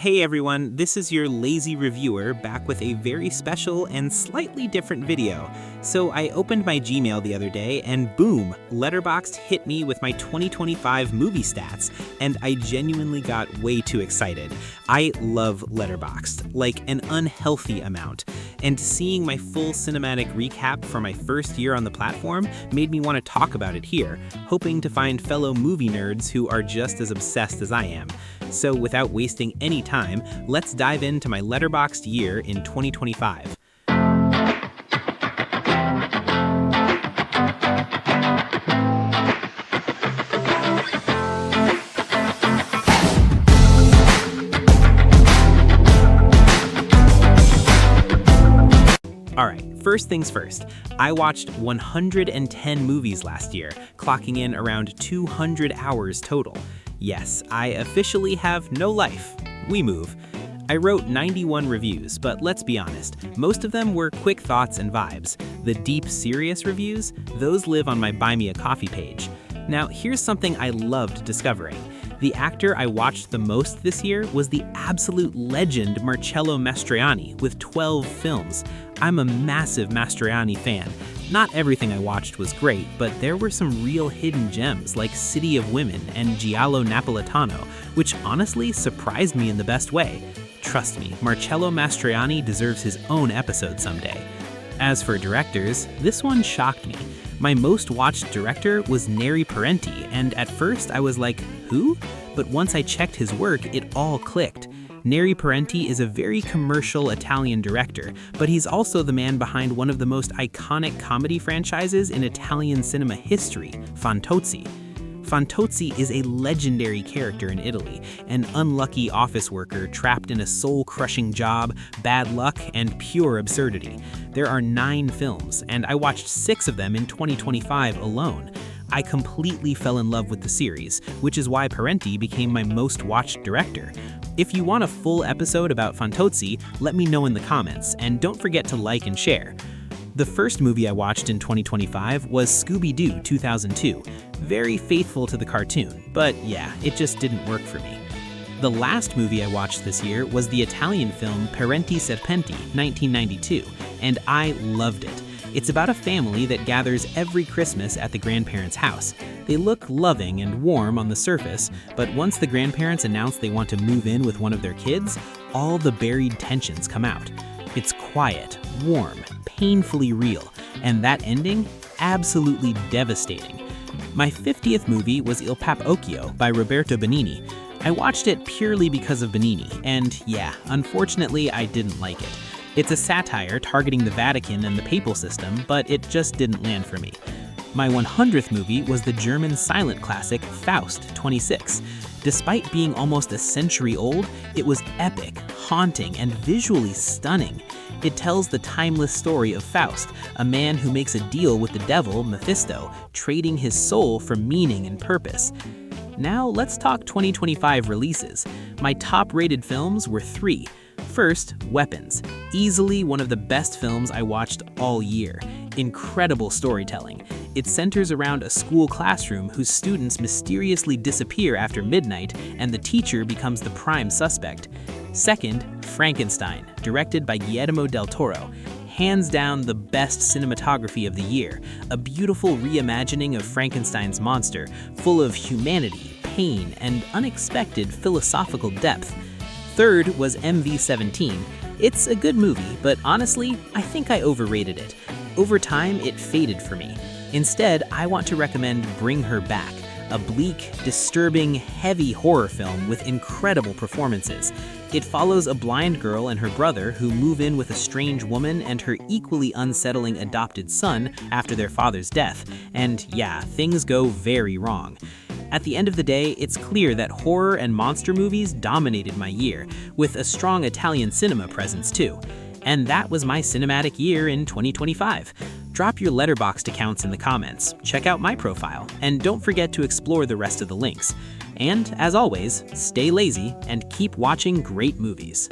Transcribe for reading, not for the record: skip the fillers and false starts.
Hey everyone, this is your lazy reviewer back with a very special and slightly different video. So I opened my Gmail the other day and boom, Letterboxd hit me with my 2025 movie stats, and I genuinely got way too excited. I love Letterboxd, like an unhealthy amount, and seeing my full cinematic recap for my first year on the platform made me want to talk about it here, hoping to find fellow movie nerds who are just as obsessed as I am. So without wasting any time, let's dive into my Letterboxd year in 2025. Alright, first things first, I watched 110 movies last year, clocking in around 200 hours total. Yes, I officially have no life. We move. I wrote 91 reviews, but let's be honest, most of them were quick thoughts and vibes. The deep, serious reviews, those live on my Buy Me a Coffee page. Now, here's something I loved discovering. The actor I watched the most this year was the absolute legend Marcello Mastroianni with 12 films. I'm a massive Mastroianni fan. Not everything I watched was great, but there were some real hidden gems like City of Women and Giallo Napolitano, which honestly surprised me in the best way. Trust me, Marcello Mastroianni deserves his own episode someday. As for directors, this one shocked me. My most watched director was Neri Parenti, and at first I was like, who? But once I checked his work, it all clicked. Neri Parenti is a very commercial Italian director, but he's also the man behind one of the most iconic comedy franchises in Italian cinema history, Fantozzi. Fantozzi is a legendary character in Italy, an unlucky office worker trapped in a soul-crushing job, bad luck, and pure absurdity. There are 9 films, and I watched 6 of them in 2025 alone. I completely fell in love with the series, which is why Parenti became my most watched director. If you want a full episode about Fantozzi, let me know in the comments, and don't forget to like and share. The first movie I watched in 2025 was Scooby-Doo 2002, very faithful to the cartoon, but yeah, it just didn't work for me. The last movie I watched this year was the Italian film Parenti Serpenti 1992, and I loved it. It's about a family that gathers every Christmas at the grandparents' house. They look loving and warm on the surface, but once the grandparents announce they want to move in with one of their kids, all the buried tensions come out. It's quiet, warm, painfully real, and that ending, absolutely devastating. My 50th movie was Il Papocchio by Roberto Benigni. I watched it purely because of Benigni, and yeah, unfortunately I didn't like it. It's a satire targeting the Vatican and the papal system, but it just didn't land for me. My 100th movie was the German silent classic Faust 26. Despite being almost a century old, it was epic, haunting, and visually stunning. It tells the timeless story of Faust, a man who makes a deal with the devil, Mephisto, trading his soul for meaning and purpose. Now let's talk 2025 releases. My top-rated films were 3. First, Weapons. Easily one of the best films I watched all year. Incredible storytelling. It centers around a school classroom whose students mysteriously disappear after midnight, and the teacher becomes the prime suspect. Second, Frankenstein, directed by Guillermo del Toro. Hands down the best cinematography of the year. A beautiful reimagining of Frankenstein's monster, full of humanity, pain, and unexpected philosophical depth. Third was MV-17. It's a good movie, but honestly, I think I overrated it. Over time, it faded for me. Instead, I want to recommend Bring Her Back, a bleak, disturbing, heavy horror film with incredible performances. It follows a blind girl and her brother who move in with a strange woman and her equally unsettling adopted son after their father's death. And yeah, things go very wrong. At the end of the day, it's clear that horror and monster movies dominated my year, with a strong Italian cinema presence too. And that was my cinematic year in 2025. Drop your Letterboxd accounts in the comments, check out my profile, and don't forget to explore the rest of the links. And as always, stay lazy and keep watching great movies.